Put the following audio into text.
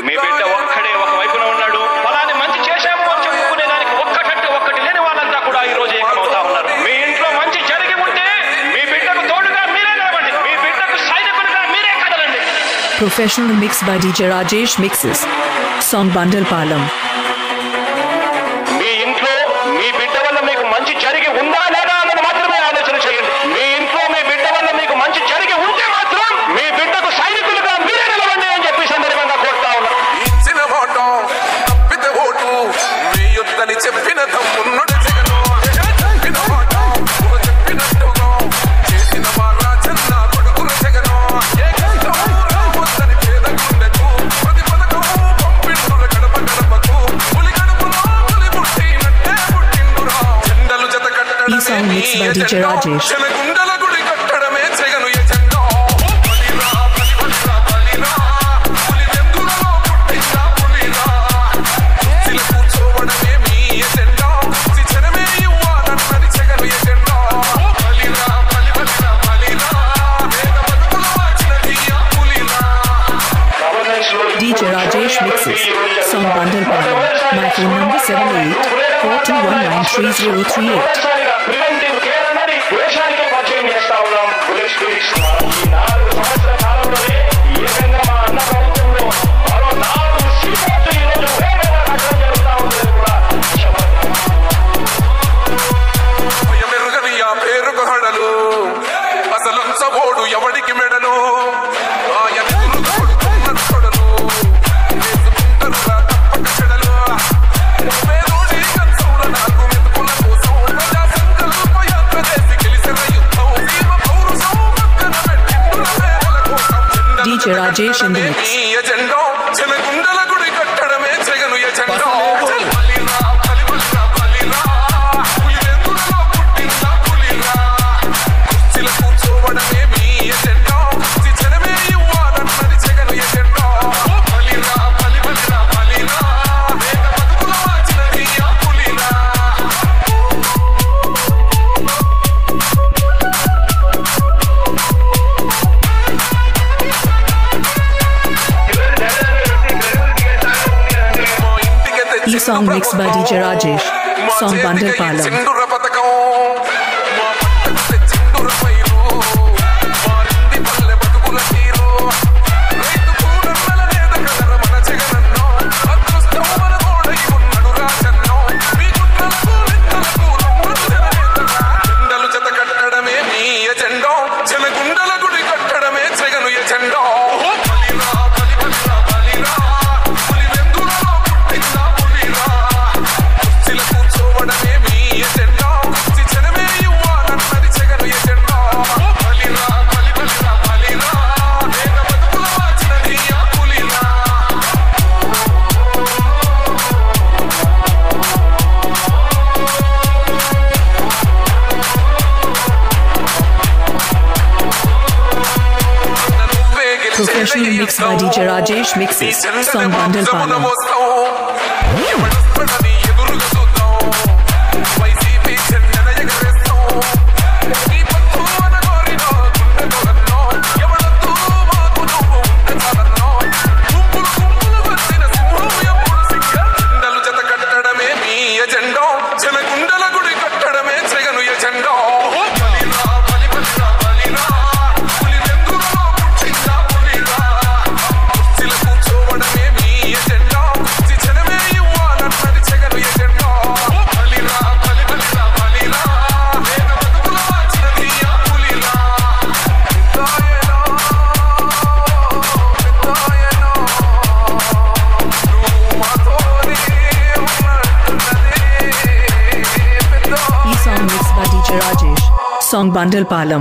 మీ బిడ్డ ఒక్కడే ఒక వైపున ఉన్నాడు. ఫలాన్ని మంచి చేశాము అని చెప్పుకునేదానికి ఒక్కటంటే ఒక్కటి లేని వాళ్ళంతా కూడా ఈ రోజు ఏకమవుతా ఉన్నారు. మీ ఇంట్లో మంచి జరిగి ఉంటే మీ బిడ్డకు తోడుగా మీరే నిలవండి. మీ బిడ్డకు సైనికులుగా మీరే కదలండి. Professional mix by DJ Rajesh Mixes. Song Bundle Palam. మీ ఇంట్లో మీ బిడ్డ వల్ల మీకు మంచి జరిగి ఉందా లేదా అన్నది మాత్రమే ఆలోచన చేయండి. మీ ఇంట్లో మీ బిడ్డ వల్ల మీకు మంచి జరిగి ఉంటే మాత్రం మీ బిడ్డకు సైనికులుగా మీరే నిలవండి అని చెప్పి సందర్భంగా కోరుతా ఉన్నా. ఇచ్చిన మాట తప్పితే ఓటు వేయొద్దని చెప్పిన తమ్మున్నడు జగను. చెప్పిన మాట చెప్పినట్టుగా చేసిన వారా చంద కొడుకుల జగను. రావద్దని పేద గుండెకు ప్రతి పథకము పంపిండుల గడప గడపకు. పులి గడపలో పులి పుట్టినట్టే పుట్టిండురా. జెండలు జత కట్టడమే జనగుండల గుడి కట్టడమే జగను ఎజెండా. బలిరా బలి బలిరా బలిరా పులి వెందులలో పుట్టిందా పులిరా. కుర్చీలు కూర్చోవడమే మీ ఎజెండా. శిక్షణమే ఇవ్వాలన్నది జగను ఎజెండా. బలిరా బలి బలిరా బలిరా వేద బతుకుల మార్చినది ఆ పులిరా. DJ Rajesh Mixes. Song Bundle Palam. My phone number 7842193038. Preventive care అన్నది దేశానికి పరిచయం చేస్తా ఉన్నాం. పోలీస్ స్టేషన్ ఈ 4 సంవత్సరాల కాలంలోనే ఏకంగా మా అన్న ప్రభుత్వంలో మరో 4 సీట్లు ఈ రోజు వేగంగా కట్టడం జరుగుతూ ఉండేది కూడా. భయమెరుగని ఆ పేరుకు హడలు అసలంచబోడు ఎవడికి మెడలు. ఆయన కొడుకున్న కొడలు వేసుకుంటారురా తప్పక చెడలు. పేదోడి కంచంలో 4 మెతుకుల కోసం ప్రజా సంకల్ప యాత్ర చేసి గెలిసిన యుద్ధం. జీవ పౌరుషం పక్కన పెట్టిండుల పేదల కోసం. DJ Rajesh in the mix. ఈ ఎజెండా జనగుండల గుడి కట్టడమే జగను ఎజెండా. బలిరా బలి బలిరా బలిరా పులి వెందులలో పుట్టిందా పులిరా. కుర్చీలు కూర్చోవడమే మీ ఎజెండా. శిక్షణమే ఇవ్వాలన్నది జగను ఎజెండా. బలిరా బలి బలిరా బలిరా వేద బతుకుల మార్చినది ఆ పులిరా. E song mixed by DJ Rajesh. Song Bundle Palam. Sindhura పథకం మా పంటకు తెచ్చిండుర పైరు. మారింది పల్లె బతుకుల తీరు. రైతు కూడన్నల నేత కదర మన జగనన్నో. అదృష్టం మన తోడై ఉన్నడు రాజన్నో. మీ కుట్రలకు నిందలకు నమ్మడు జననేతగా. జెండలు జత కట్టడమే మీ ఎజెండా. జనగుండల గుడి కట్టడమే జగను ఎజెండా. బలిరా బలి బలిరా బలిరా పులి వెందులలో పుట్టిందా పులిరా. కుర్చీలు కూర్చోవడమే మీ ఎజెండా. శిక్షణమే ఇవ్వాలన్నది జగను ఎజెండా. బలిరా బలి బలిరా బలిరా వేద బతుకుల మార్చినది ఆ పులిరా. నువ్వే గెలిచేది Professional mix by DJ Rajesh Mixes. Song Bundle Palam. ఎవడొస్తాడని ఎదురుగా చూద్దాం. వైసీపీ జెండను ఎగరేస్తాం. నీ పట్టు అనగోరినో గుండె తోడన్నో. ఎవడొద్దు మాకు నువ్వు ఉంటే చాలన్నో. గుంపులు గుంపులు వచ్చిన సింహం ఎప్పుడు సిగ్గ. జెండలు జత కట్టడమే మీ ఎజెండా. జనగుండల గుడి కట్టడమే జగను ఎజెండా. బలిరా బలి బలిరా బలిరా పులి వెందులలో పుట్టిందా పులిరా. కుర్చీలు కూర్చోవడమే మీ ఎజెండా. శిక్షణమే ఇవ్వాలన్నది జగను ఎజెండా. బలిరా బలి బలిరా బలిరా వేద బతుకుల మార్చినది ఆ పులిరా. పెద్దాయనా పెద్దాయనా నువ్వు మాతోనే ఉన్నట్టున్నదే పెద్ద. E song mixed by DJ Rajesh. Song Bundle Palam.